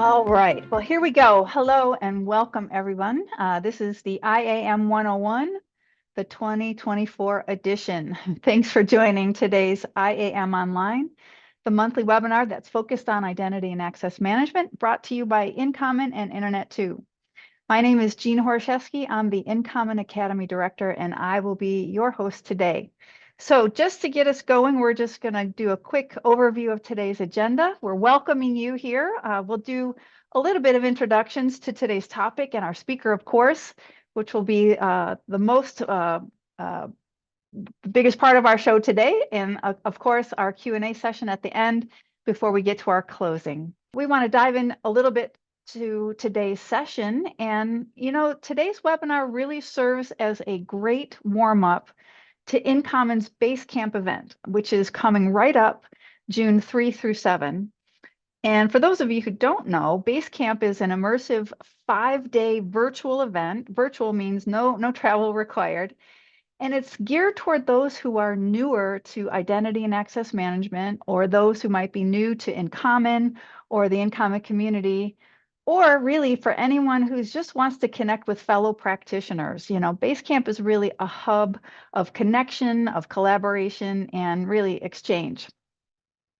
All right, well, here we go. Hello and welcome, everyone. This is the IAM 101, the 2024 edition. Thanks for joining today's IAM Online, the monthly webinar that's focused on identity and access management, brought to you by InCommon and Internet 2. My name is Jean Horszewski. I'm the InCommon Academy Director, and I will be your host today. So just to get us going, we're just going to do a quick overview of today's agenda. We're welcoming you here. We'll do a little bit of introductions to today's topic and our speaker, of course, which will be the biggest part of our show today. And of course, our Q&A session at the end before we get to our closing. We want to dive in a little bit to today's session. And, today's webinar really serves as a great warm-up to InCommon's BaseCAMP event, which is coming right up June 3 through 7. And for those of you who don't know, BaseCAMP is an immersive 5-day virtual event. Virtual means no travel required. And it's geared toward those who are newer to identity and access management, or those who might be new to InCommon or the InCommon community, or really for anyone who just wants to connect with fellow practitioners. BaseCAMP is really a hub of connection, of collaboration, and really exchange.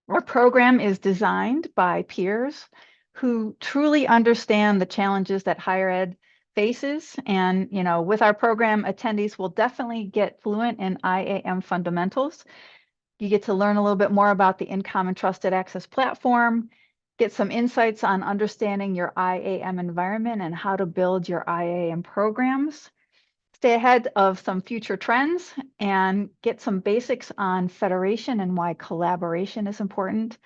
Our program is designed by peers who truly understand the challenges that higher ed faces. And, with our program, attendees will definitely get fluent in IAM fundamentals. You get to learn a little bit more about the InCommon Trusted Access Platform, get some insights on understanding your IAM environment and how to build your IAM programs, stay ahead of some future trends, and get some basics on federation and why collaboration is important.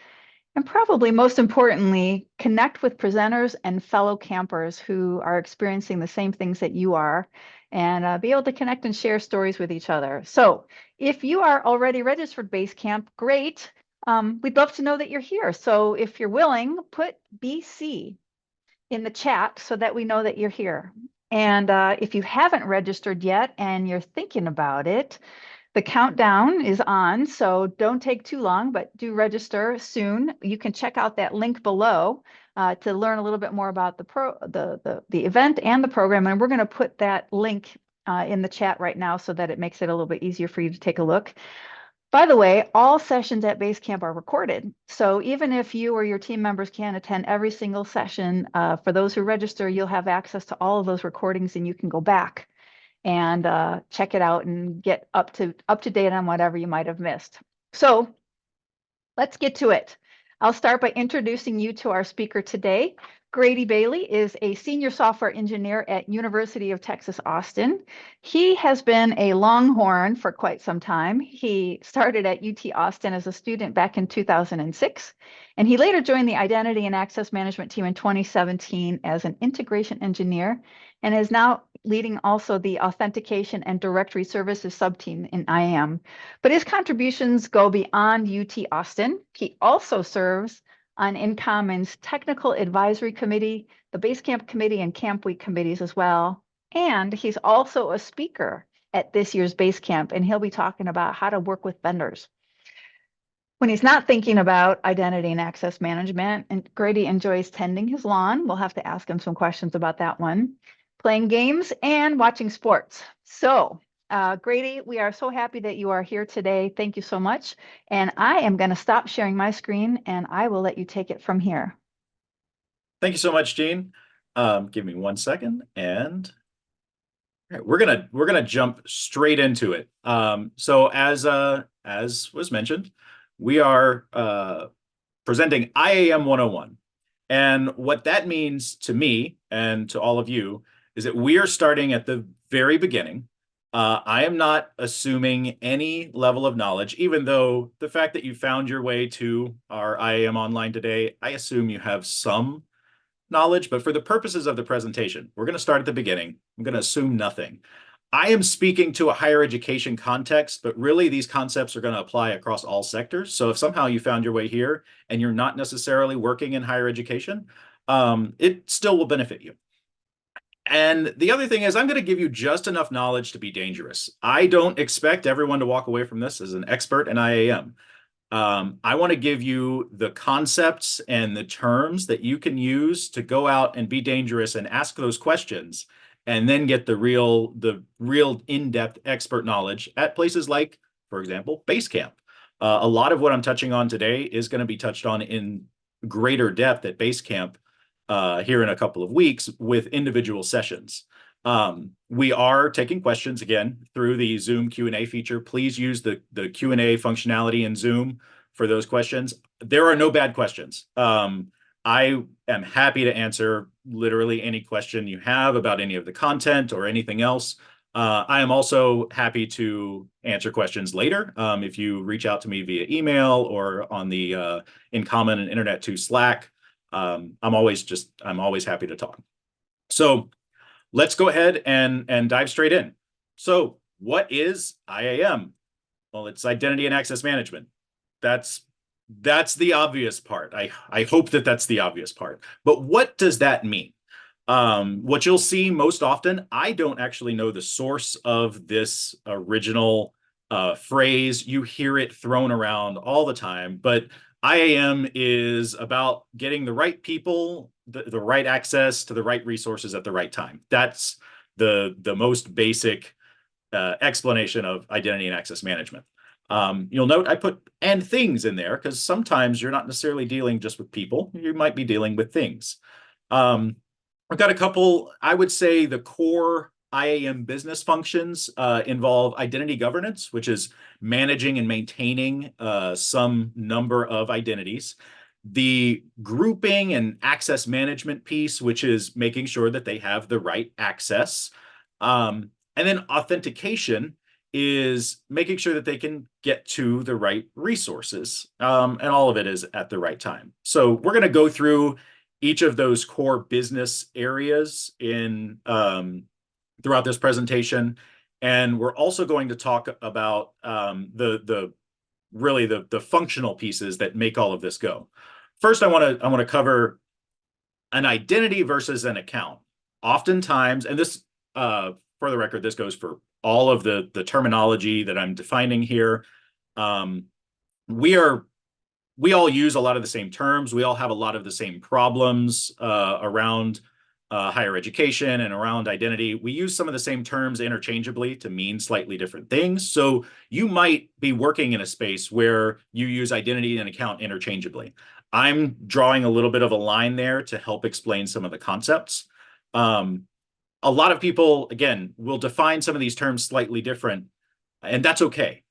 And probably most importantly, connect with presenters and fellow campers who are experiencing the same things that you are, and be able to connect and share stories with each other. So if you are already registered BaseCAMP, great. We'd love to know that you're here. So if you're willing, put BC in the chat so that we know that you're here. And if you haven't registered yet and you're thinking about it, the countdown is on, so don't take too long, but do register soon. You can check out that link below to learn a little bit more about the event and the program. And we're going to put that link in the chat right now so that it makes it a little bit easier for you to take a look. By the way, all sessions at BaseCAMP are recorded. So even if you or your team members can't attend every single session, for those who register, you'll have access to all of those recordings and you can go back and check it out and get up to date on whatever you might have missed. So let's get to it. I'll start by introducing you to our speaker today. Grady Bailey is a senior software engineer at University of Texas, Austin. He has been a Longhorn for quite some time. He started at UT Austin as a student back in 2006, and he later joined the Identity and Access Management team in 2017 as an integration engineer, and is now leading also the Authentication and Directory Services subteam in IAM. But his contributions go beyond UT Austin. He also serves on InCommon's Technical Advisory Committee, the BaseCAMP Committee, and Camp Week committees as well. And he's also a speaker at this year's BaseCAMP, and he'll be talking about how to work with vendors. When he's not thinking about identity and access management, and Grady enjoys tending his lawn, we'll have to ask him some questions about that one, playing games, and watching sports. So Grady, we are so happy that you are here today. Thank you so much. And I am going to stop sharing my screen and I will let you take it from here. Thank you so much, Jean. Give me 1 second, and we're gonna jump straight into it. So as was mentioned, we are presenting IAM 101, and what that means to me and to all of you is that we are starting at the very beginning. I am not assuming any level of knowledge, even though the fact that you found your way to our IAM online today, I assume you have some knowledge, but for the purposes of the presentation, we're going to start at the beginning. I'm going to assume nothing. I am speaking to a higher education context, but really these concepts are going to apply across all sectors. So if somehow you found your way here and you're not necessarily working in higher education, it still will benefit you. And the other thing is I'm going to give you just enough knowledge to be dangerous. I don't expect everyone to walk away from this as an expert in IAM. I want to give you the concepts and the terms that you can use to go out and be dangerous and ask those questions, and then get the real in-depth expert knowledge at places like, for example, BaseCamp. A lot of what I'm touching on today is going to be touched on in greater depth at BaseCamp here in a couple of weeks with individual sessions. We are taking questions again through the Zoom Q&A feature. Please use the Q&A functionality in Zoom for those questions. There are no bad questions. I am happy to answer literally any question you have about any of the content or anything else. I am also happy to answer questions later. If you reach out to me via email or on the InCommon and Internet 2 Slack, I'm always happy to talk. So let's go ahead and dive straight in. So what is IAM? Well, it's identity and access management. That's the obvious part. I hope that that's the obvious part. But what does that mean? What you'll see most often, I don't actually know the source of this original phrase. You hear it thrown around all the time, but IAM is about getting the right people, the right access to the right resources at the right time. That's the most basic explanation of identity and access management. You'll note I put "and things" in there because sometimes you're not necessarily dealing just with people. You might be dealing with things. I've got a couple, I would say the core IAM business functions involve identity governance, which is managing and maintaining some number of identities. The grouping and access management piece, which is making sure that they have the right access. And then authentication is making sure that they can get to the right resources. And all of it is at the right time. So we're going to go through each of those core business areas in throughout this presentation. And we're also going to talk about really the functional pieces that make all of this go. First, I want to cover an identity versus an account. Oftentimes, and this, for the record, this goes for all of the terminology that I'm defining here. We all use a lot of the same terms. We all have a lot of the same problems around higher education and around identity. We use some of the same terms interchangeably to mean slightly different things. So you might be working in a space where you use identity and account interchangeably. I'm drawing a little bit of a line there to help explain some of the concepts. A lot of people, again, will define some of these terms slightly different, and that's okay.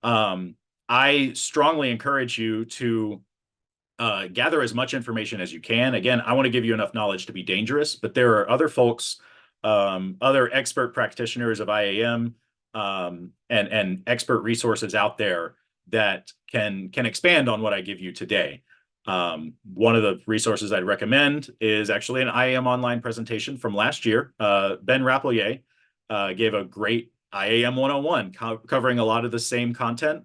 I strongly encourage you to gather as much information as you can. Again, I want to give you enough knowledge to be dangerous, but there are other folks, other expert practitioners of IAM, and expert resources out there that can expand on what I give you today. One of the resources I'd recommend is actually an IAM online presentation from last year. Ben Rapelier gave a great IAM 101 covering a lot of the same content.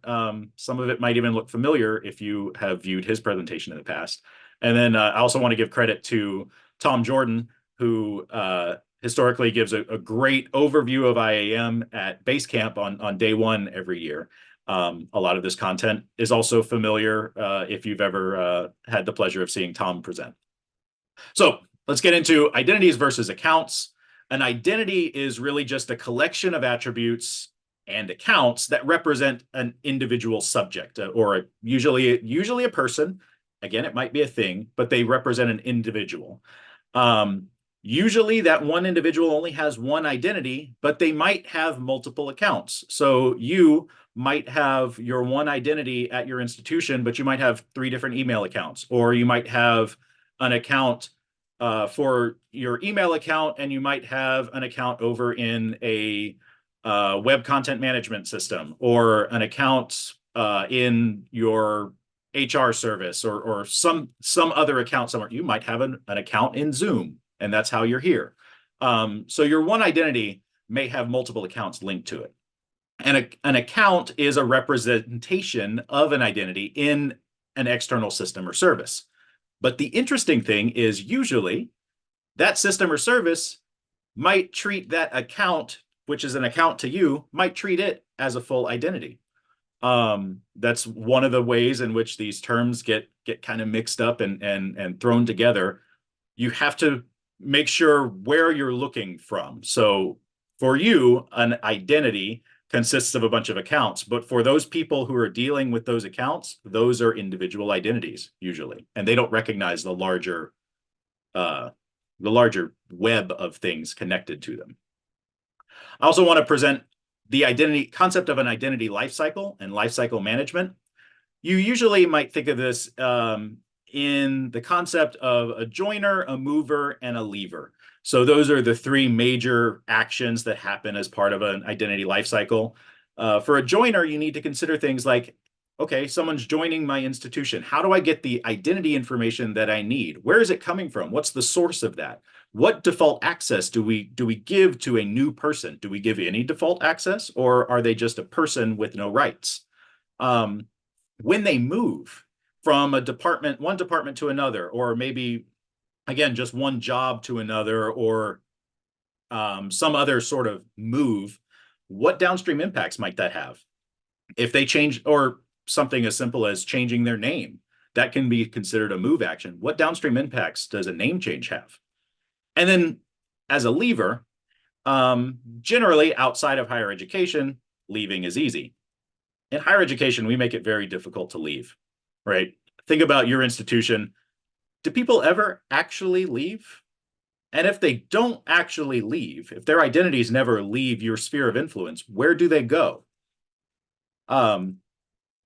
Some of it might even look familiar if you have viewed his presentation in the past. And then I also want to give credit to Tom Jordan, who historically gives a great overview of IAM at BaseCamp on day one every year. A lot of this content is also familiar if you've ever had the pleasure of seeing Tom present. So let's get into identities versus accounts. An identity is really just a collection of attributes and accounts that represent an individual subject, or usually a person. Again, it might be a thing, but they represent an individual. Usually that one individual only has one identity, but they might have multiple accounts. So you might have your one identity at your institution, but you might have 3 different email accounts, or you might have an account for your email account, and you might have an account over in a web content management system, or an account in your HR service, or some other account somewhere. You might have an account in Zoom, and that's how you're here. So your one identity may have multiple accounts linked to it. And an account is a representation of an identity in an external system or service. But the interesting thing is usually that system or service might treat that account, which is an account to you, might treat it as a full identity. That's one of the ways in which these terms get kind of mixed up and thrown together. You have to make sure where you're looking from. So for you, an identity consists of a bunch of accounts, but for those people who are dealing with those accounts, those are individual identities usually, and they don't recognize uh, the larger web of things connected to them. I also want to present the identity concept of an identity lifecycle and lifecycle management. You usually might think of this in the concept of a joiner, a mover, and a leaver. So those are the three major actions that happen as part of an identity lifecycle. For a joiner, you need to consider things like, okay, someone's joining my institution. How do I get the identity information that I need? Where is it coming from? What's the source of that? What default access do we give to a new person? Do we give any default access, or are they just a person with no rights? When they move from one department to another, or maybe, again, just one job to another, or some other sort of move, what downstream impacts might that have? If they change, or something as simple as changing their name, that can be considered a move action. What downstream impacts does a name change have? And then as a leaver, generally outside of higher education, leaving is easy. In higher education, we make it very difficult to leave, right? Think about your institution. Do people ever actually leave? And if they don't actually leave, if their identities never leave your sphere of influence, where do they go?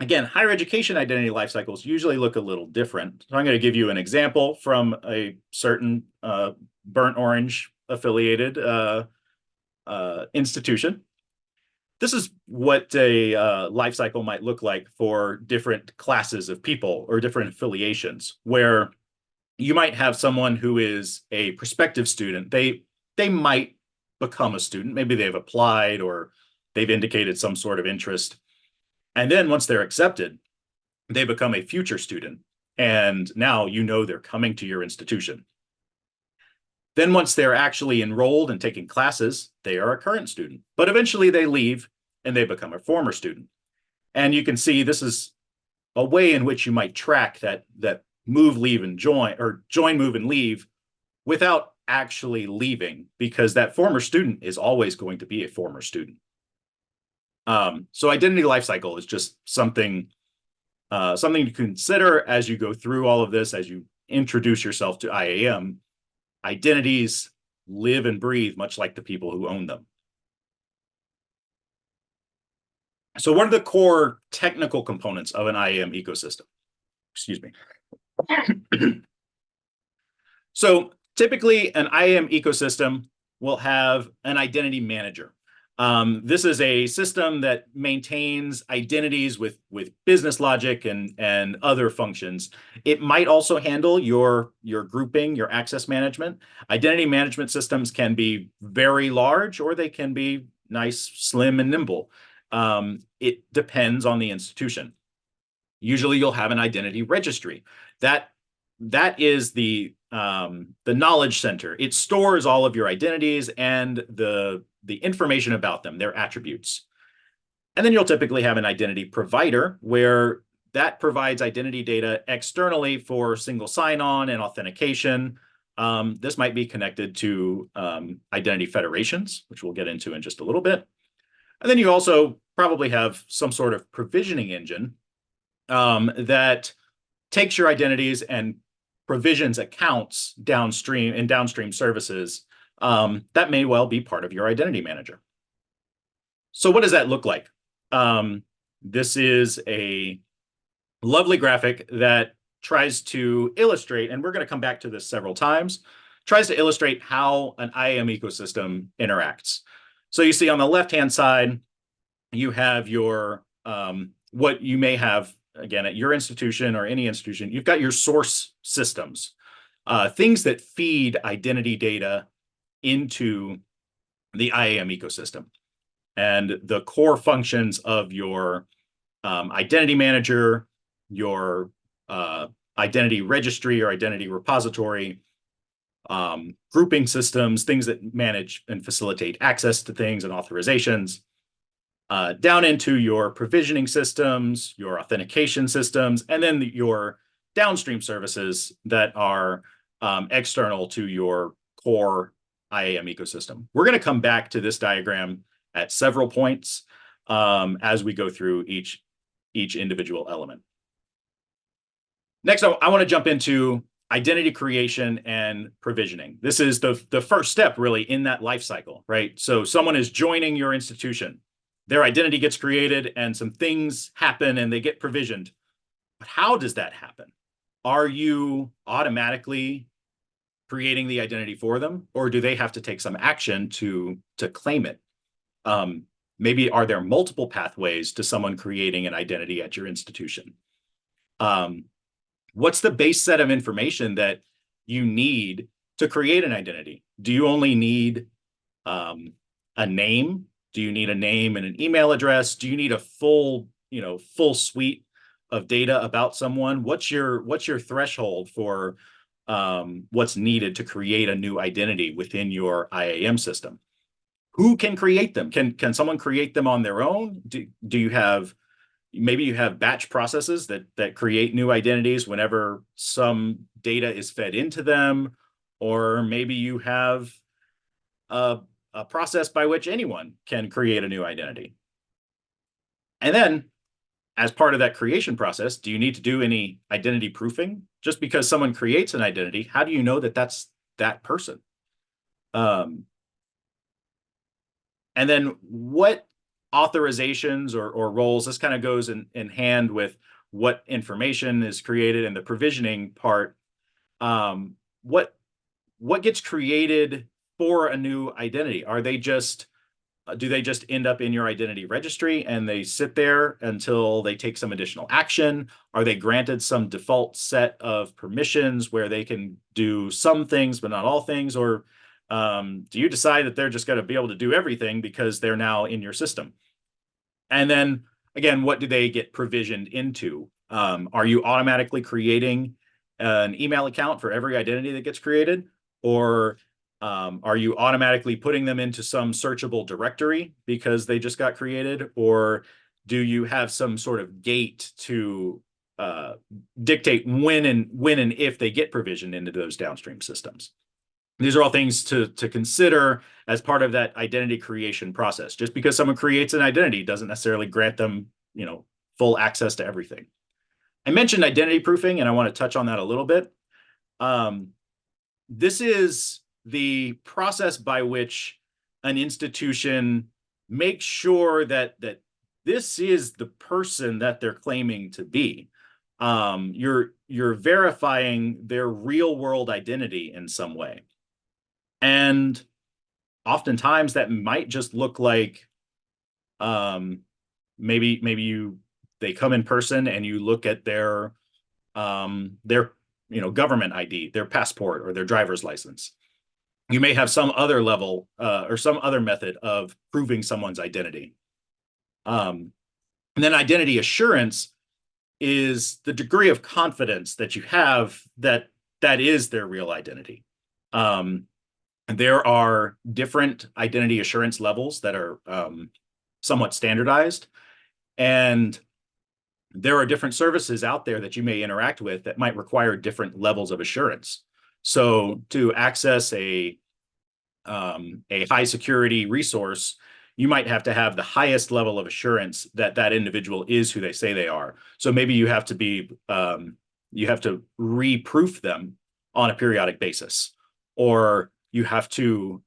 Again, higher education identity life cycles usually look a little different. So I'm going to give you an example from a certain burnt orange affiliated institution. This is what a life cycle might look like for different classes of people or different affiliations, where you might have someone who is a prospective student. They might become a student. Maybe they've applied or they've indicated some sort of interest. And then once they're accepted, they become a future student. And now you know they're coming to your institution. Then once they're actually enrolled and taking classes, they are a current student. But eventually they leave and they become a former student. And you can see this is a way in which you might track that move, leave, and join, or join, move, and leave without actually leaving, because that former student is always going to be a former student. So identity lifecycle is just something to consider as you go through all of this, as you introduce yourself to IAM. Identities live and breathe much like the people who own them. So what are the core technical components of an IAM ecosystem? Excuse me. So typically an IAM ecosystem will have an identity manager. This is a system that maintains identities with business logic and other functions. It might also handle your grouping, your access management. Identity management systems can be very large, or they can be nice, slim, and nimble. It depends on the institution. Usually you'll have an identity registry. That is the knowledge center. It stores all of your identities and the information about them, their attributes. And then you'll typically have an identity provider, where that provides identity data externally for single sign-on and authentication. This might be connected to identity federations, which we'll get into in just a little bit. And then you also probably have some sort of provisioning engine that takes your identities and provisions accounts downstream in downstream services that may well be part of your identity manager. So what does that look like? This is a lovely graphic that tries to illustrate, and we're going to come back to this several times, tries to illustrate how an IAM ecosystem interacts. So you see on the left-hand side, you have your what you may have, again, at your institution or any institution, you've got your source systems, things that feed identity data into the IAM ecosystem. And the core functions of your identity manager, your identity registry or identity repository, grouping systems, things that manage and facilitate access to things and authorizations, down into your provisioning systems, your authentication systems, and then your downstream services that are external to your core IAM ecosystem. We're going to come back to this diagram at several points as we go through each individual element. Next, I want to jump into identity creation and provisioning. This is the first step really in that life cycle, right? So someone is joining your institution. Their identity gets created and some things happen and they get provisioned. But how does that happen? Are you automatically creating the identity for them, or do they have to take some action to claim it? Maybe are there multiple pathways to someone creating an identity at your institution? What's the base set of information that you need to create an identity? Do you only need a name? Do you need a name and an email address? Do you need a full suite of data about someone? What's your threshold for what's needed to create a new identity within your IAM system? Who can create them? Can someone create them on their own? Do you have maybe you have batch processes that create new identities whenever some data is fed into them, or maybe you have a process by which anyone can create a new identity. And then, as part of that creation process, do you need to do any identity proofing? Just because someone creates an identity, how do you know that that's that person? And then what authorizations or roles, this kind of goes in hand with what information is created and the provisioning part. What gets created for a new identity? Are they just do they just end up in your identity registry and they sit there until they take some additional action? Are they granted some default set of permissions where they can do some things but not all things? Or do you decide that they're just going to be able to do everything because they're now in your system? And then again, what do they get provisioned into? Are you automatically creating an email account for every identity that gets created? Or are you automatically putting them into some searchable directory because they just got created? Or do you have some sort of gate to dictate when and if they get provisioned into those downstream systems? These are all things to consider as part of that identity creation process. Just because someone creates an identity doesn't necessarily grant them, full access to everything. I mentioned identity proofing, and I want to touch on that a little bit. This is the process by which an institution makes sure that this is the person that they're claiming to be. You're verifying their real world identity in some way. And oftentimes that might just look like maybe they come in person and you look at their government ID, their passport or their driver's license. You may have some other level or some other method of proving someone's identity. And then identity assurance is the degree of confidence that you have that is their real identity. There are different identity assurance levels that are somewhat standardized, and there are different services out there that you may interact with that might require different levels of assurance. So to access a high security resource, you might have to have the highest level of assurance that that individual is who they say they are. So maybe you have to reproof them on a periodic basis, or you have to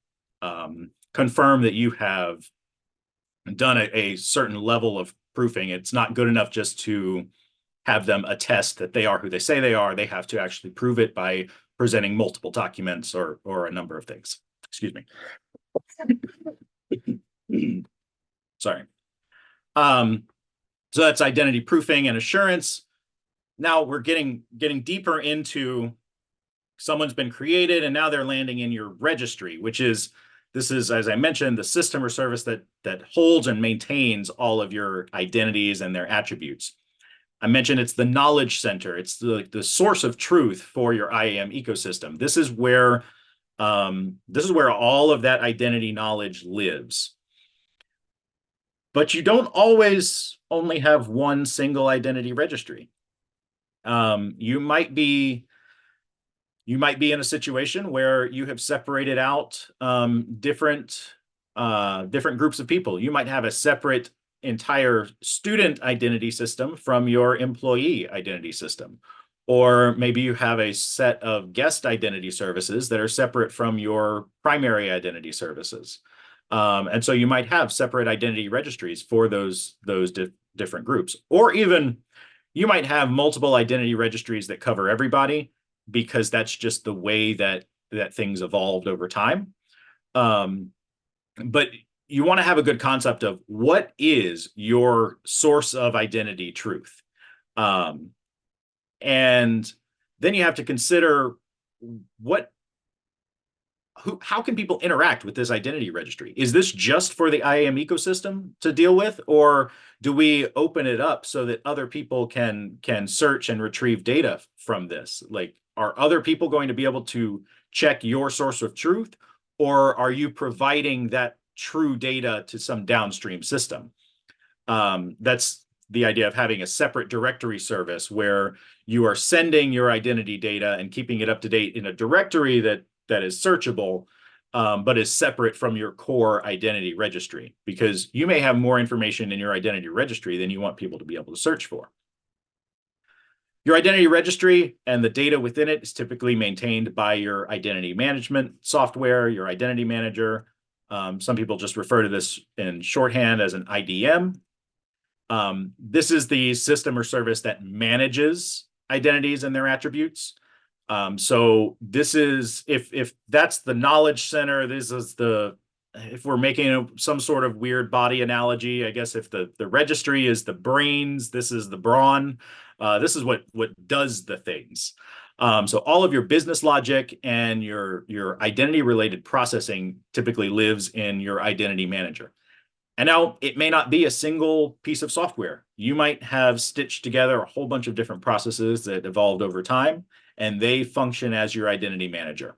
confirm that you have done a certain level of proofing. It's not good enough just to have them attest that they are who they say they are. They have to actually prove it by presenting multiple documents or a number of things. Excuse me. Sorry. So that's identity proofing and assurance. Now we're getting deeper into someone's been created and now they're landing in your registry, this is, as I mentioned, the system or service that holds and maintains all of your identities and their attributes. I mentioned it's the knowledge center. It's the source of truth for your IAM ecosystem. This is where all of that identity knowledge lives. but you don't always only have one single identity registry. You might be in a situation where you have separated out different groups of people. You might have a separate entire student identity system from your employee identity system. Or maybe you have a set of guest identity services that are separate from your primary identity services. And so you might have separate identity registries for those different groups. Or even you might have multiple identity registries that cover everybody, because that's just the way that things evolved over time. But you want to have a good concept of what is your source of identity truth. And then you have to consider how can people interact with this identity registry? Is this just for the IAM ecosystem to deal with, or do we open it up so that other people can search and retrieve data from this? Like, are other people going to be able to check your source of truth, or are you providing that true data to some downstream system? That's the idea of having a separate directory service where you are sending your identity data and keeping it up to date in a directory that is searchable, but is separate from your core identity registry, because you may have more information in your identity registry than you want people to be able to search for. Your identity registry and the data within it is typically maintained by your identity management software, your identity manager. Some people just refer to this in shorthand as an IDM. This is the system or service that manages identities and their attributes. So this is, if that's the knowledge center, this is if we're making some sort of weird body analogy, I guess if the registry is the brains, this is the brawn. This is what does the things. So all of your business logic and your identity related processing typically lives in your identity manager. And now it may not be a single piece of software. You might have stitched together a whole bunch of different processes that evolved over time, and they function as your identity manager.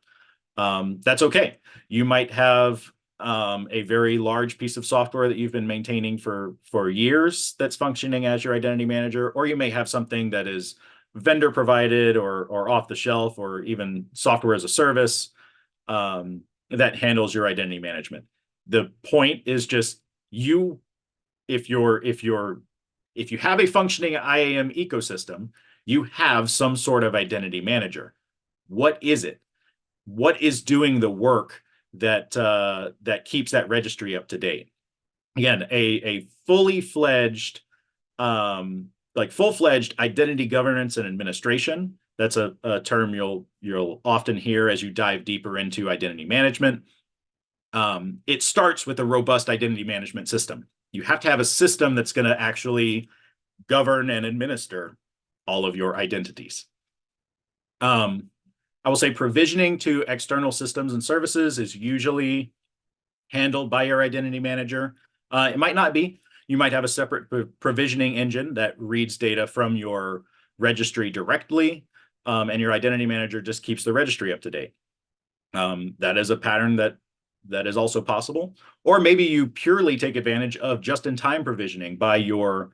That's okay. You might have a very large piece of software that you've been maintaining for years that's functioning as your identity manager, or you may have something that is vendor provided or off the shelf, or even software as a service that handles your identity management. The point is just if you have a functioning IAM ecosystem, you have some sort of identity manager. What is it? What is doing the work that keeps that registry up to date? Again, a full-fledged identity governance and administration. That's a term you'll often hear as you dive deeper into identity management. It starts with a robust identity management system. You have to have a system that's going to actually govern and administer all of your identities. I will say provisioning to external systems and services is usually handled by your identity manager. It might not be. You might have a separate provisioning engine that reads data from your registry directly, and your identity manager just keeps the registry up to date. That is a pattern that is also possible. Or maybe you purely take advantage of just-in-time provisioning by your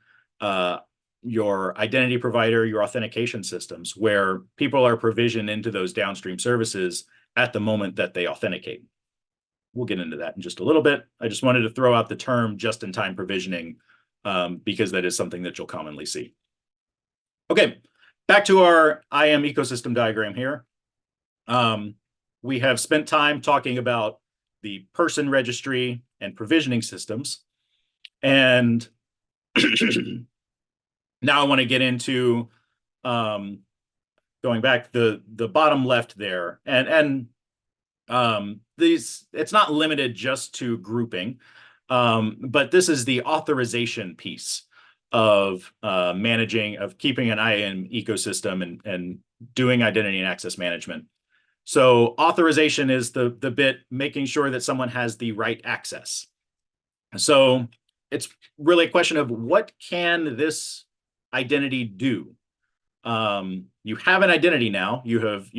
identity provider, your authentication systems, where people are provisioned into those downstream services at the moment that they authenticate. We'll get into that in just a little bit. I just wanted to throw out the term just-in-time provisioning because that is something that you'll commonly see. Okay, back to our IAM ecosystem diagram here. We have spent time talking about the person registry and provisioning systems. And now I want to get into going back the bottom left there. And it's not limited just to grouping, but this is the authorization piece of keeping an IAM ecosystem and doing identity and access management. So authorization is the bit making sure that someone has the right access. So it's really a question of what can this identity do? You have an identity now. You have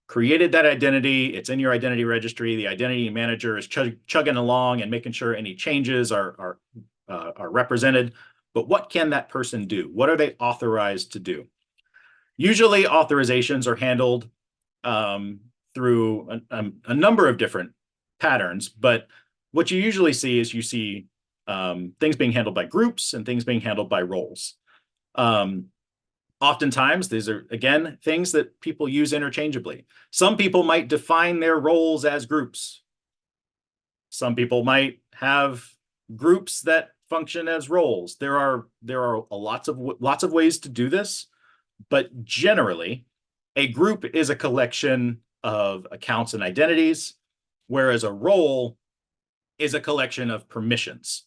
created that identity. It's in your identity registry. The identity manager is chugging along and making sure any changes are are represented. But what can that person do? What are they authorized to do? Usually authorizations are handled through a number of different patterns, but what you usually see is you see things being handled by groups and things being handled by roles. Oftentimes, these are, again, things that people use interchangeably. Some people might define their roles as groups. Some people might have groups that function as roles. There are lots of ways to do this, but generally, a group is a collection of accounts and identities, whereas a role is a collection of permissions.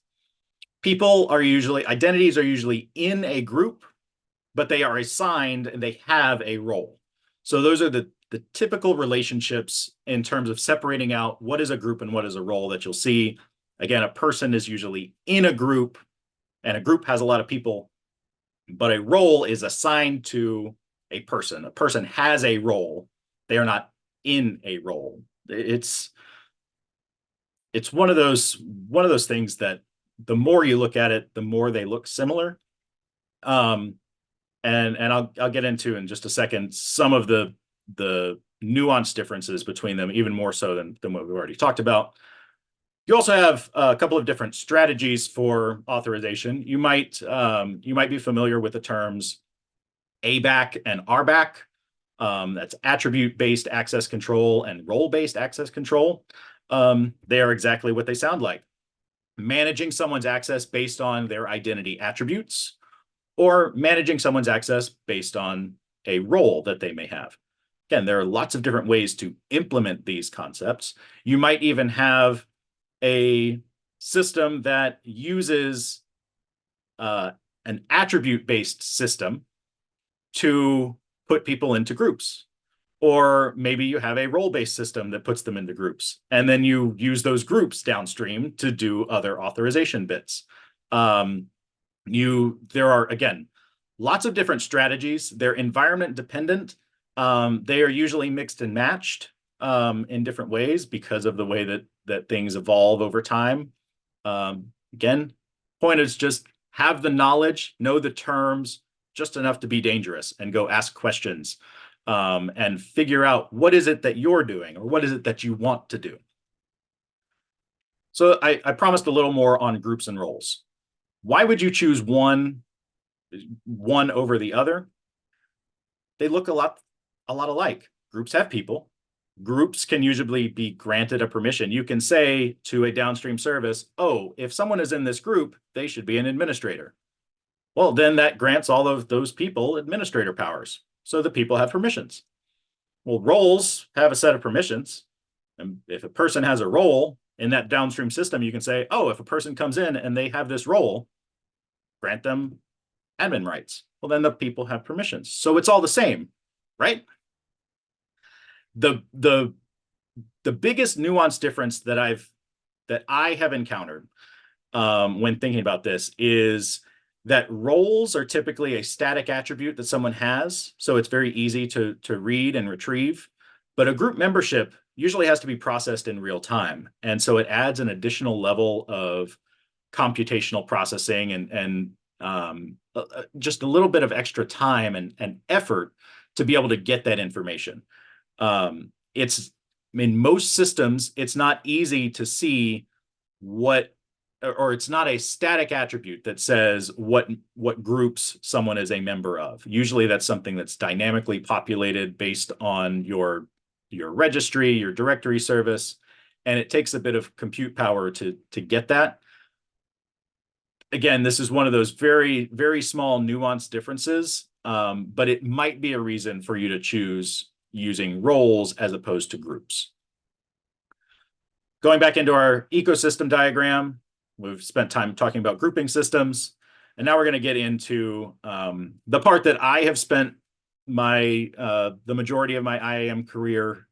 Identities are usually in a group, but they are assigned and they have a role. So those are the typical relationships in terms of separating out what is a group and what is a role that you'll see. Again, a person is usually in a group, and a group has a lot of people, but a role is assigned to a person. A person has a role. They are not in a role. It's one of those things that the more you look at it, the more they look similar. And I'll get into in just a second some of the nuanced differences between them, even more so than what we've already talked about. You also have a couple of different strategies for authorization. You might be familiar with the terms ABAC and RBAC. That's attribute-based access control and role-based access control. They are exactly what they sound like. Managing someone's access based on their identity attributes, or managing someone's access based on a role that they may have. Again, there are lots of different ways to implement these concepts. You might even have a system that uses an attribute-based system to put people into groups. Or maybe you have a role-based system that puts them into groups, and then you use those groups downstream to do other authorization bits. There are, again, lots of different strategies. They're environment dependent. They are usually mixed and matched in different ways because of the way that things evolve over time. Again, point is just have the knowledge, know the terms, just enough to be dangerous, and go ask questions and figure out what is it that you're doing or what is it that you want to do. So I promised a little more on groups and roles. Why would you choose one over the other? They look a lot alike. Groups have people. Groups can usually be granted a permission. You can say to a downstream service, oh, if someone is in this group, they should be an administrator. Well, then that grants all of those people administrator powers. So the people have permissions. Well, roles have a set of permissions. And if a person has a role in that downstream system, you can say, oh, if a person comes in and they have this role, grant them admin rights. Well, then the people have permissions. So it's all the same, right? The biggest nuance difference that I have encountered when thinking about this is that roles are typically a static attribute that someone has, so it's very easy to read and retrieve. But a group membership usually has to be processed in real time, and so it adds an additional level of computational processing and just a little bit of extra time and effort to be able to get that information. It's in most systems, it's not easy to see or it's not a static attribute that says what groups someone is a member of. Usually that's something that's dynamically populated based on your registry, your directory service, and it takes a bit of compute power to get that. Again, this is one of those very, very small nuanced differences, but it might be a reason for you to choose using roles as opposed to groups. Going back into our ecosystem diagram, we've spent time talking about grouping systems, and now we're going to get into the part that I have spent the majority of my IAM career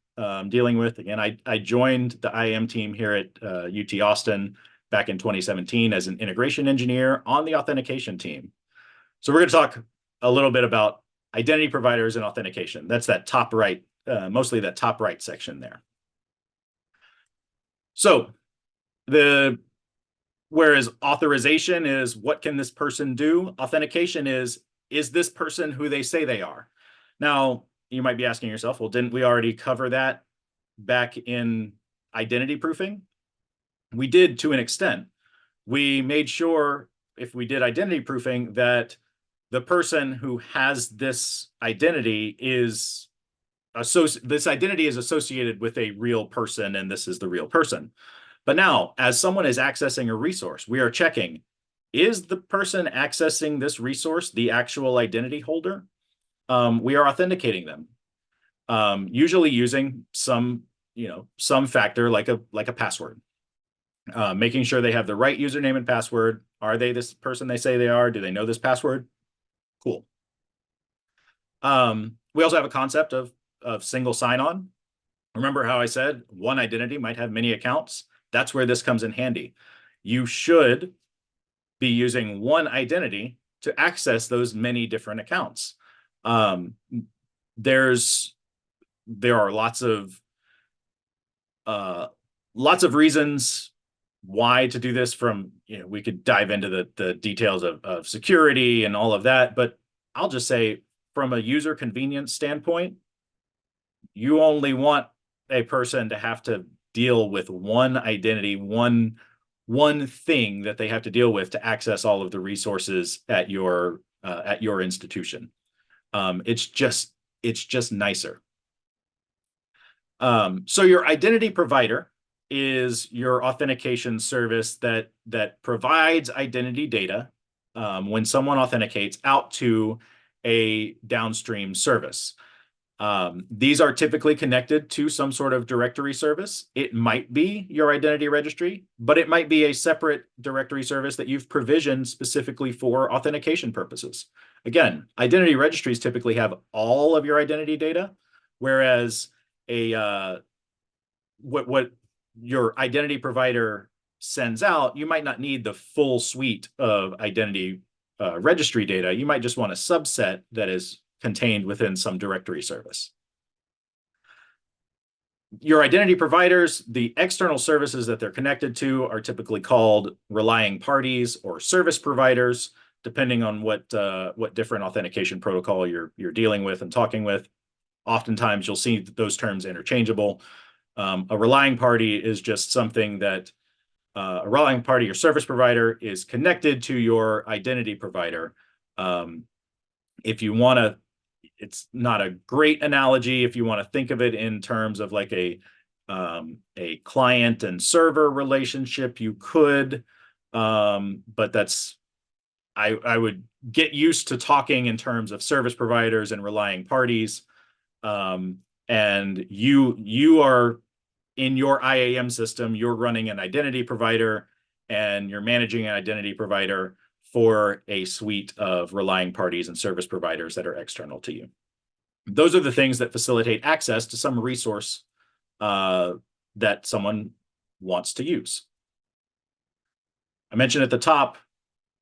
dealing with. Again, I joined the IAM team here at UT Austin back in 2017 as an integration engineer on the authentication team. So we're going to talk a little bit about identity providers and authentication. That's that top right, mostly that top right section there. So Whereas authorization is what can this person do? Authentication is this person who they say they are? Now, you might be asking yourself, well, didn't we already cover that back in identity proofing? We did to an extent. We made sure if we did identity proofing that the person who has this identity is associated with a real person, and this is the real person. But now, as someone is accessing a resource, we are checking, is the person accessing this resource the actual identity holder? We are authenticating them, usually using some factor like a password. Making sure they have the right username and password. Are they this person they say they are? Do they know this password? Cool. We also have a concept of single sign-on. Remember how I said one identity might have many accounts? That's where this comes in handy. You should be using one identity to access those many different accounts. There are lots of reasons why to do this. From we could dive into the details of security and all of that, but I'll just say from a user convenience standpoint, you only want a person to have to deal with one identity, one thing that they have to deal with to access all of the resources at your institution. It's just nicer. So your identity provider is your authentication service that provides identity data when someone authenticates out to a downstream service. These are typically connected to some sort of directory service. It might be your identity registry, but it might be a separate directory service that you've provisioned specifically for authentication purposes. Again, identity registries typically have all of your identity data, whereas what your identity provider sends out, you might not need the full suite of identity registry data. You might just want a subset that is contained within some directory service. Your identity providers, the external services that they're connected to, are typically called relying parties or service providers, depending on what different authentication protocol you're dealing with and talking with. Oftentimes, you'll see those terms interchangeable. A relying party is just something that a relying party or service provider is connected to your identity provider. If you want to, it's not a great analogy. If you want to think of it in terms of like a client and server relationship, you could, but that's, I would get used to talking in terms of service providers and relying parties. And you are in your IAM system, you're running an identity provider and you're managing an identity provider for a suite of relying parties and service providers that are external to you. Those are the things that facilitate access to some resource that someone wants to use. I mentioned at the top,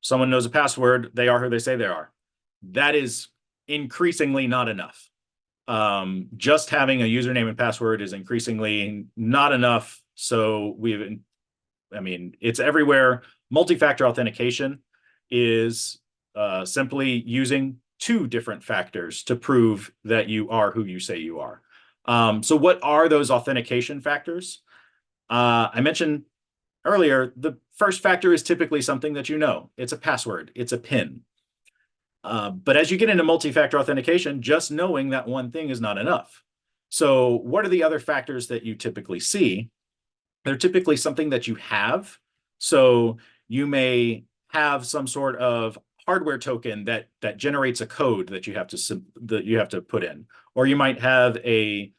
someone knows a password, they are who they say they are. That is increasingly not enough. Just having a username and password is increasingly not enough. So it's everywhere. Multi-factor authentication is simply using two different factors to prove that you are who you say you are. So what are those authentication factors? I mentioned earlier, the first factor is typically something that you know. It's a password, it's a PIN. But as you get into multi-factor authentication, just knowing that one thing is not enough. So what are the other factors that you typically see? They're typically something that you have. So you may have some sort of hardware token that generates a code that you have to put in, or you might have a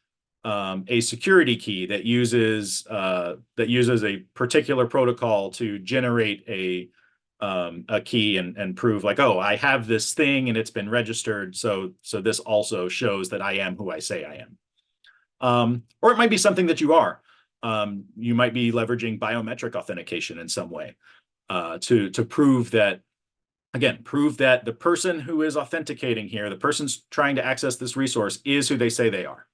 security key that uses a particular protocol to generate a key and prove like, oh, I have this thing and it's been registered, so this also shows that I am who I say I am. Or it might be something that you are. You might be leveraging biometric authentication in some way to prove that, again, prove that the person who is authenticating here, the person's trying to access this resource, is who they say they are.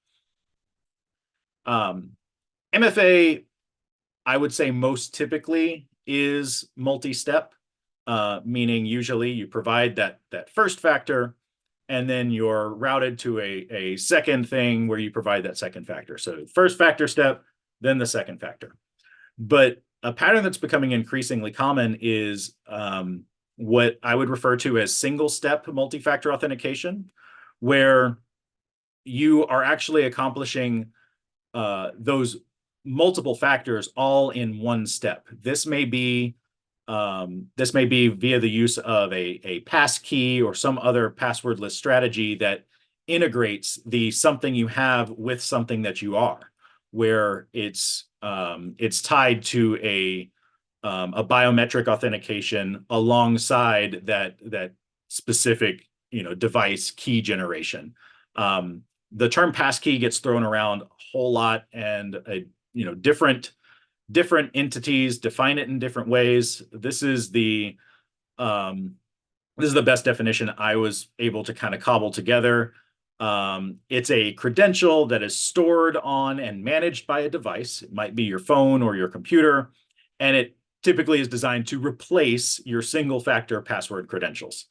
MFA, I would say most typically is multi-step, meaning usually you provide that first factor, and then you're routed to a second thing where you provide that second factor. So first factor step, then the second factor. But a pattern that's becoming increasingly common is what I would refer to as single-step multi-factor authentication, where you are actually accomplishing those multiple factors all in one step. This may be via the use of a pass key or some other passwordless strategy that integrates the something you have with something that you are, where it's tied to a biometric authentication alongside that specific device key generation. The term passkey gets thrown around a whole lot, and different entities define it in different ways. This is the best definition I was able to kind of cobble together. It's a credential that is stored on and managed by a device. It might be your phone or your computer, and it typically is designed to replace your single-factor password credentials.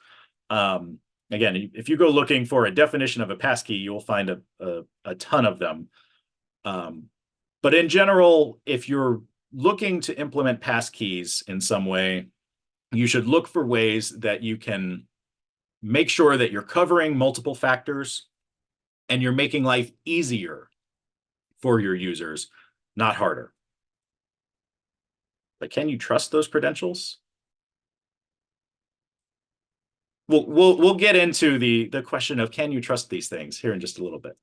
Again, if you go looking for a definition of a passkey, you will find a ton of them. But in general, if you're looking to implement passkeys in some way, you should look for ways that you can make sure that you're covering multiple factors and you're making life easier for your users, not harder. But can you trust those credentials? We'll get into the question of can you trust these things here in just a little bit.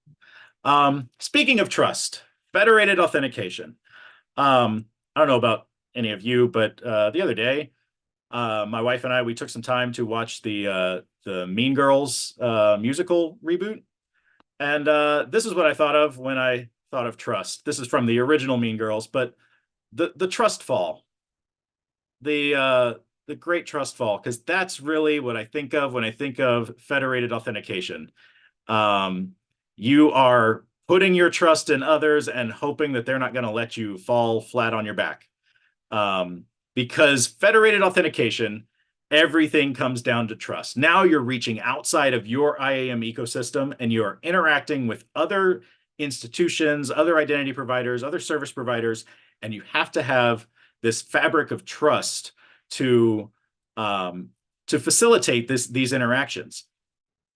Speaking of trust, federated authentication. I don't know about any of you, but the other day, my wife and I, we took some time to watch the Mean Girls musical reboot. And this is what I thought of when I thought of trust. This is from the original Mean Girls, but the trust fall. The great trust fall, because that's really what I think of when I think of federated authentication. You are putting your trust in others and hoping that they're not going to let you fall flat on your back. Because federated authentication, everything comes down to trust. Now you're reaching outside of your IAM ecosystem and you're interacting with other institutions, other identity providers, other service providers, and you have to have this fabric of trust to facilitate these interactions.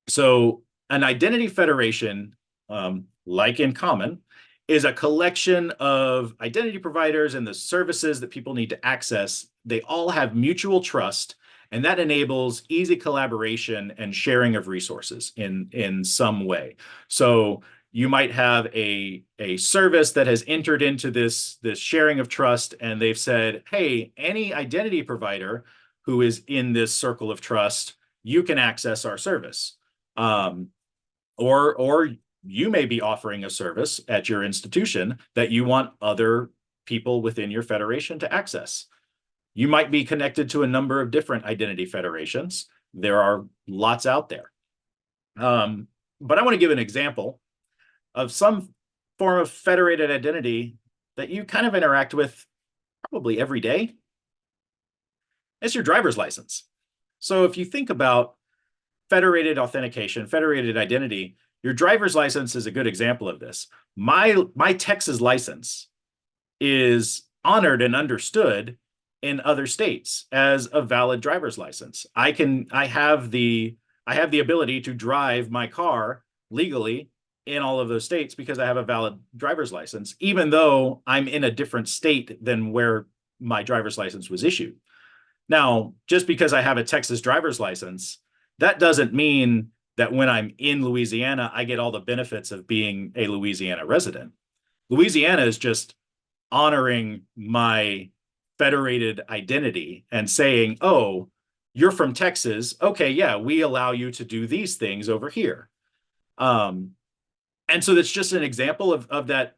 So an identity federation, like InCommon, is a collection of identity providers and the services that people need to access. They all have mutual trust, and that enables easy collaboration and sharing of resources in some way. So you might have a service that has entered into this sharing of trust, and they've said, hey, any identity provider who is in this circle of trust, you can access our service. Or you may be offering a service at your institution that you want other people within your federation to access. You might be connected to a number of different identity federations. There are lots out there. But I want to give an example of some form of federated identity that you kind of interact with probably every day. It's your driver's license. So if you think about federated authentication, federated identity, your driver's license is a good example of this. My Texas license is honored and understood in other states as a valid driver's license. I have the ability to drive my car legally in all of those states because I have a valid driver's license, even though I'm in a different state than where my driver's license was issued. Now, just because I have a Texas driver's license, that doesn't mean that when I'm in Louisiana, I get all the benefits of being a Louisiana resident. Louisiana is just honoring my federated identity and saying, oh, you're from Texas. Okay, yeah, we allow you to do these things over here. And so that's just an example of that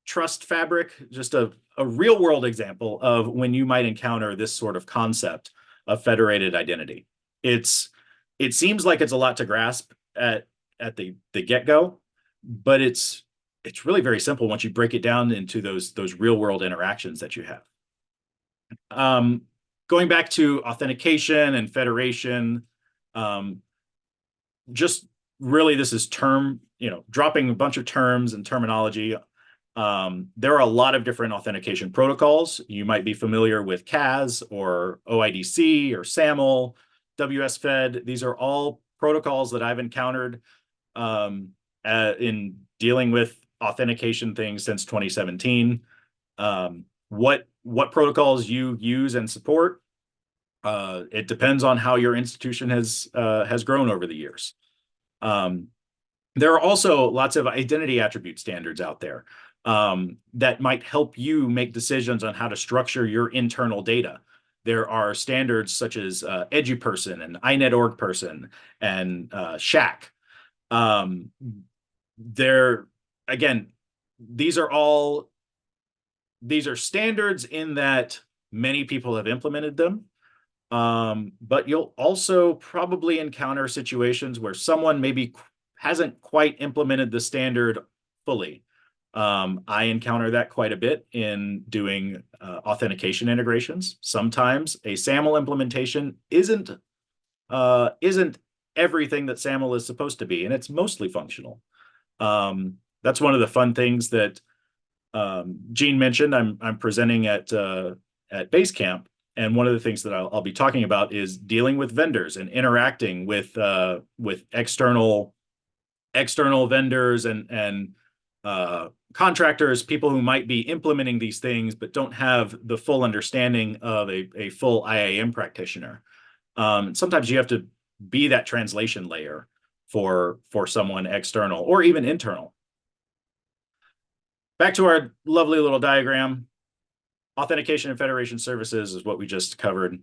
trust fabric, just a real world example of when you might encounter this sort of concept of federated identity. It seems like it's a lot to grasp at the get-go, but it's really very simple once you break it down into those real world interactions that you have. Going back to authentication and federation, just really this is dropping a bunch of terms and terminology. There are a lot of different authentication protocols. You might be familiar with CAS or OIDC or SAML, WSFed. These are all protocols that I've encountered in dealing with authentication things since 2017. What protocols you use and support, it depends on how your institution has grown over the years. There are also lots of identity attribute standards out there that might help you make decisions on how to structure your internal data. There are standards such as EduPerson and INET.org-person and SHAC. Again, these are standards in that many people have implemented them. But you'll also probably encounter situations where someone maybe hasn't quite implemented the standard fully. I encounter that quite a bit in doing authentication integrations. Sometimes a SAML implementation isn't everything that SAML is supposed to be, and it's mostly functional. That's one of the fun things that Gene mentioned. I'm presenting at BaseCAMP, and one of the things that I'll be talking about is dealing with vendors and interacting with external vendors and contractors, people who might be implementing these things but don't have the full understanding of a full IAM practitioner. Sometimes you have to be that translation layer for someone external or even internal. Back to our lovely little diagram. Authentication and federation services is what we just covered.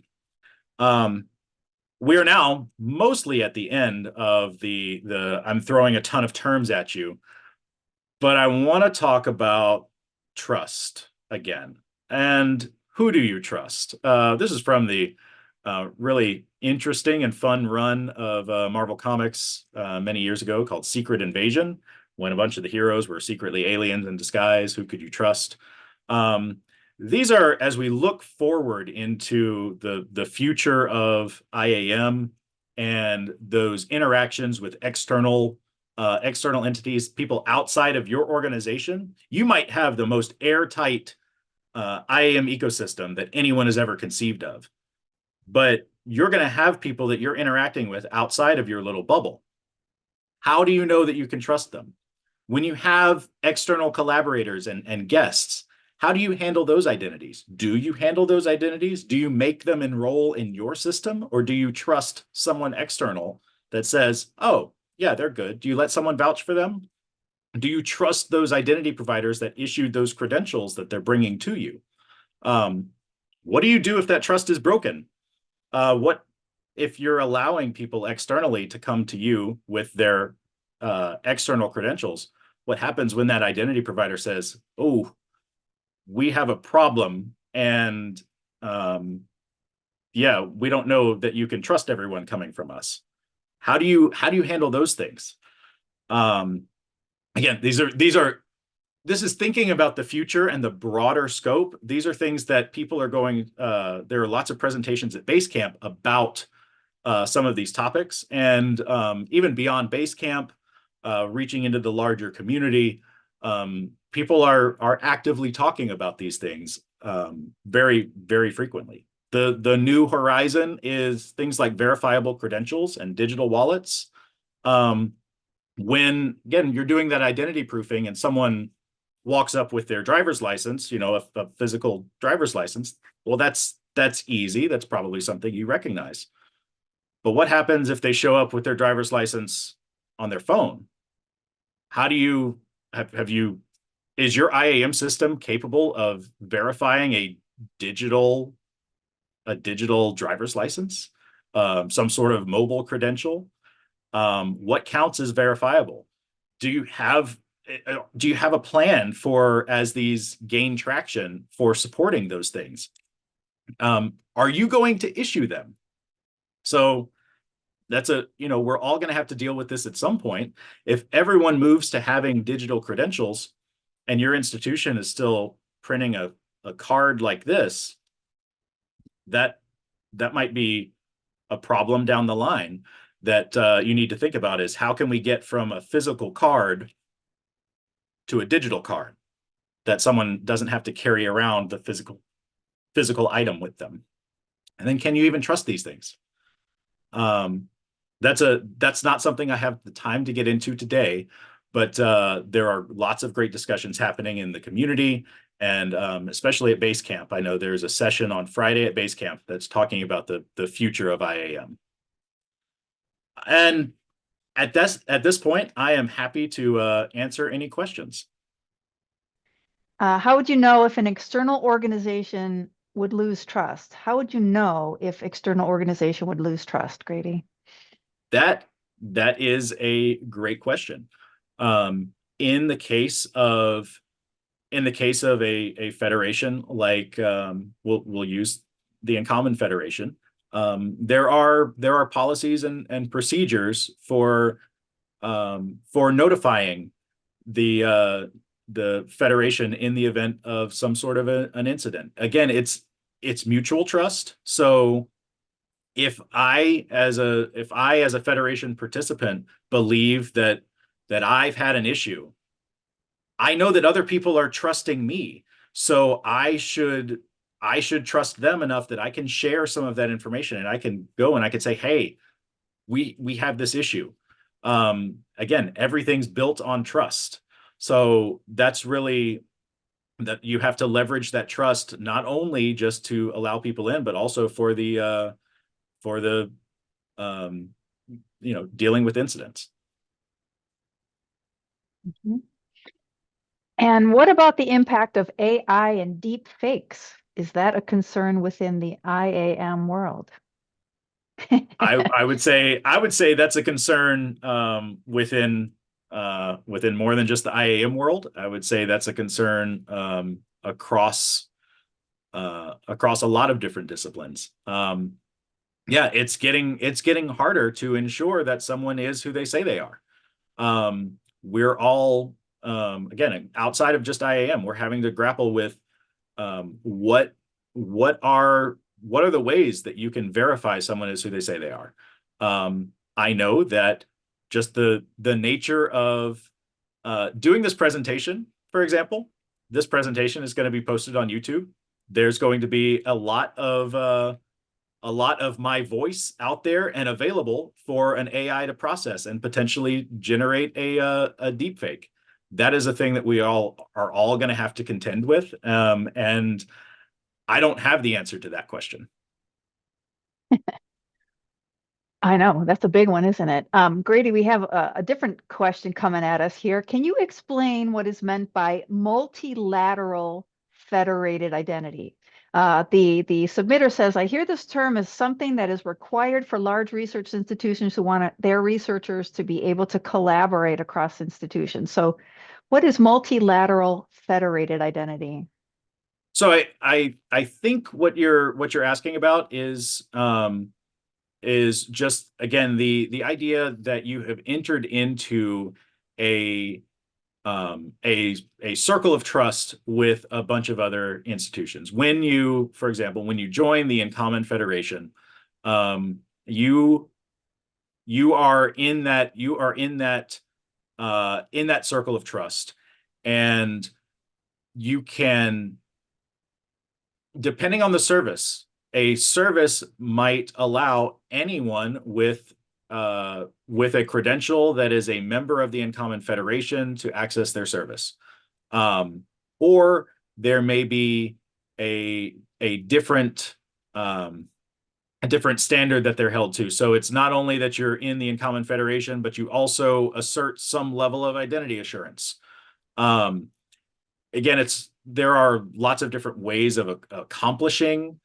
We are now mostly at the end of I'm throwing a ton of terms at you, but I want to talk about trust again. And who do you trust? This is from the really interesting and fun run of Marvel Comics many years ago called Secret Invasion, when a bunch of the heroes were secretly aliens in disguise. Who could you trust? These are, as we look forward into the future of IAM and those interactions with external entities, people outside of your organization, you might have the most airtight IAM ecosystem that anyone has ever conceived of. But you're going to have people that you're interacting with outside of your little bubble. How do you know that you can trust them? When you have external collaborators and guests, how do you handle those identities? Do you handle those identities? Do you make them enroll in your system, or do you trust someone external that says, oh, yeah, they're good? Do you let someone vouch for them? Do you trust those identity providers that issued those credentials that they're bringing to you? What do you do if that trust is broken? What if you're allowing people externally to come to you with their external credentials? What happens when that identity provider says, oh, we have a problem, and yeah, we don't know that you can trust everyone coming from us? How do you handle those things? Again, this is thinking about the future and the broader scope. These are things that people are going, there are lots of presentations at BaseCAMP about some of these topics, and even beyond BaseCAMP, reaching into the larger community, people are actively talking about these things very, very frequently. The new horizon is things like verifiable credentials and digital wallets. When, again, you're doing that identity proofing and someone walks up with their driver's license, a physical driver's license, well, that's easy. That's probably something you recognize. But what happens if they show up with their driver's license on their phone? How do you is your IAM system capable of verifying a digital driver's license, some sort of mobile credential? What counts as verifiable? Do you have a plan for, as these gain traction, for supporting those things? Are you going to issue them? So that's we're all going to have to deal with this at some point. If everyone moves to having digital credentials and your institution is still printing a card like this, that that might be a problem down the line that you need to think about is how can we get from a physical card to a digital card that someone doesn't have to carry around the physical item with them. And then can you even trust these things? Um, that's not something I have the time to get into today, but there are lots of great discussions happening in the community, and especially at BaseCAMP. I know there's a session on Friday at BaseCAMP that's talking about the future of IAM. And at this point, I am happy to answer any questions. How would you know if an external organization would lose trust? How would you know if external organization would lose trust, Grady? That that is a great question. Um, in the case of a federation like we'll use the InCommon Federation, there are policies and procedures for notifying the federation in the event of some sort of an incident. Again, it's mutual trust. So if I as a federation participant believe that I've had an issue, I know that other people are trusting me. So I should trust them enough that I can share some of that information, and I can go and I can say, hey, we have this issue. Again, everything's built on trust. So that's really that you have to leverage that trust, not only just to allow people in, but also for the um, dealing with incidents. Mhm. And what about the impact of AI and deep fakes? Is that a concern within the IAM world? I would say that's a concern within more than just the IAM world. I would say that's a concern across a lot of different disciplines. Yeah, it's getting harder to ensure that someone is who they say they are. We're all again, outside of just IAM, we're having to grapple with what what are the ways that you can verify someone is who they say they are. I know that just the nature of doing this presentation, for example, this presentation is going to be posted on YouTube. There's going to be a lot of my voice out there and available for an AI to process and potentially generate a deep fake. That is a thing that we all are all going to have to contend with. And I don't have the answer to that question. I know that's a big one, isn't it? Grady, we have a different question coming at us here. Can you explain what is meant by multilateral federated identity? The submitter says, I hear this term as something that is required for large research institutions who want their researchers to be able to collaborate across institutions. So, what is multilateral federated identity? So I think what you're asking about is just again the idea that you have entered into a a circle of trust with a bunch of other institutions. When you, for example, when you join the InCommon Federation, you in that circle of trust, and you can, depending on the service, a service might allow anyone with a credential that is a member of the InCommon Federation to access their service. Or there may be a different a different standard that they're held to. So it's not only that you're in the InCommon Federation, but you also assert some level of identity assurance. Um, Again, there are lots of different ways of accomplishing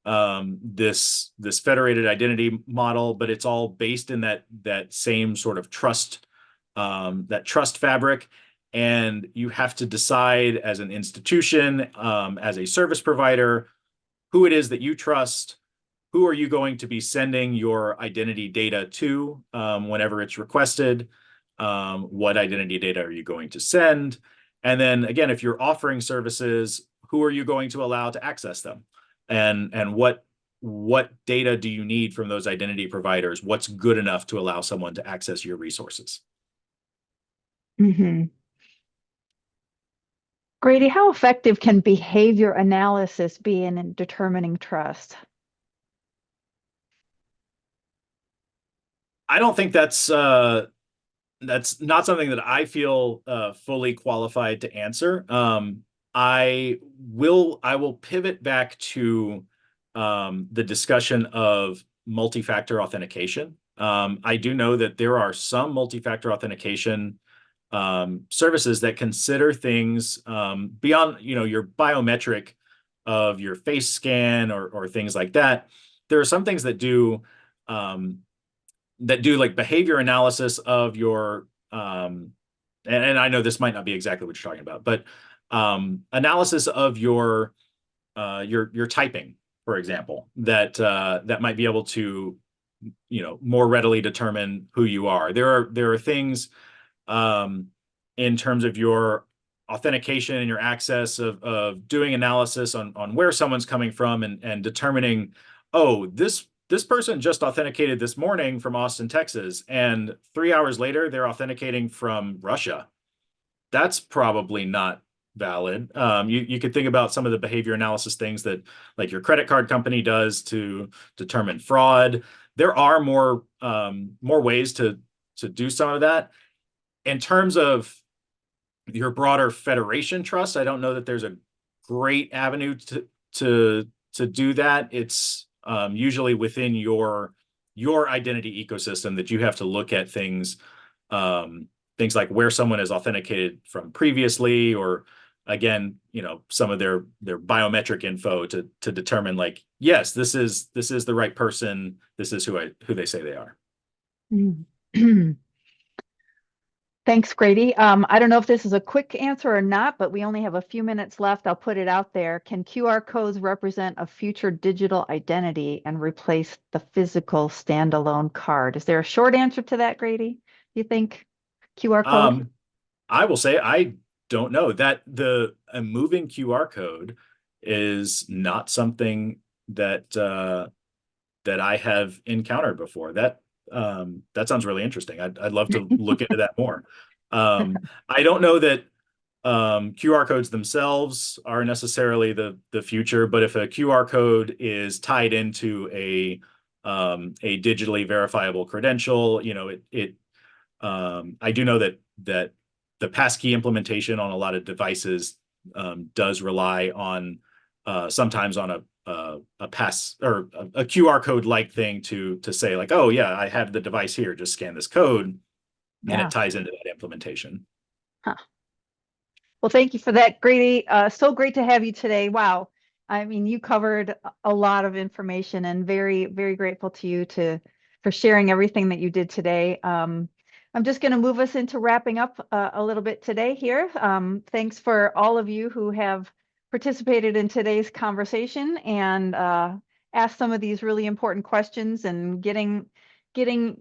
this federated identity model, but it's all based in that same sort of trust, that trust fabric. And you have to decide as an institution, as a service provider, who it is that you trust. Who are you going to be sending your identity data to whenever it's requested? What identity data are you going to send? And then again, if you're offering services, who are you going to allow to access them? And what data do you need from those identity providers? What's good enough to allow someone to access your resources? Mm-hmm. Grady, how effective can behavior analysis be in determining trust? I don't think that's not something that I feel fully qualified to answer. I will pivot back to the discussion of multi-factor authentication. I do know that there are some multi-factor authentication services that consider things beyond, your biometric of your face scan or things like that. There are some things um, that do like behavior analysis of your and I know this might not be exactly what you're talking about, but analysis of your typing, for example, that might be able to more readily determine who you are. There are things in terms of your authentication and your access of doing analysis on where someone's coming from and determining, oh, this person just authenticated this morning from Austin, Texas, and 3 hours later they're authenticating from Russia. That's probably not valid. You could think about some of the behavior analysis things that like your credit card company does to determine fraud. There are more ways to do some of that. In terms of your broader federation trust, I don't know that there's a great avenue to do that. It's usually within your identity ecosystem that you have to look at things like where someone is authenticated from previously, or again, some of their biometric info to determine like, yes, this is the right person. This is who they say they are. Thanks, Grady. I don't know if this is a quick answer or not, but we only have a few minutes left. I'll put it out there. Can QR codes represent a future digital identity and replace the physical standalone card? Is there a short answer to that, Grady? You think QR code? I will say I don't know that a moving QR code is not something that I have encountered before. That sounds really interesting. I'd love to look into that more. I don't know that QR codes themselves are necessarily the future, but if a QR code is tied into a digitally verifiable credential, I do know that the passkey implementation on a lot of devices does rely on sometimes on a pass or a QR code like thing to say like, oh yeah, I have the device here, just scan this code, and it ties into that implementation. Huh. Well, thank you for that, Grady. So great to have you today. Wow. I mean, you covered a lot of information, and very, very grateful to you for sharing everything that you did today. I'm just going to move us into wrapping up a little bit today here. Thanks for all of you who have participated in today's conversation and asked some of these really important questions and getting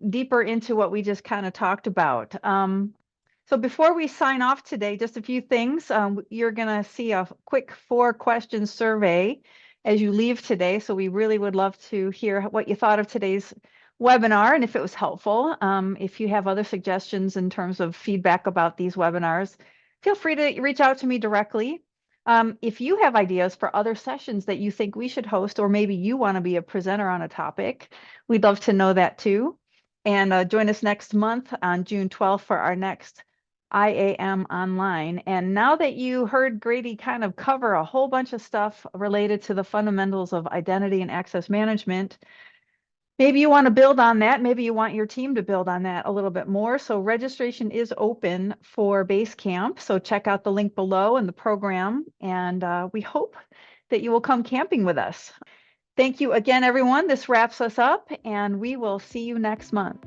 deeper into what we just kind of talked about. So before we sign off today, just a few things. You're going to see a quick 4-question survey as you leave today. So we really would love to hear what you thought of today's webinar and if it was helpful. If you have other suggestions in terms of feedback about these webinars, feel free to reach out to me directly. If you have ideas for other sessions that you think we should host, or maybe you want to be a presenter on a topic, we'd love to know that too. And join us next month on June 12th for our next IAM online. And now that you heard Grady kind of cover a whole bunch of stuff related to the fundamentals of identity and access management, maybe you want to build on that. Maybe you want your team to build on that a little bit more. So registration is open for BaseCamp. So check out the link below in the program. And we hope that you will come camping with us. Thank you again, everyone. This wraps us up, and we will see you next month.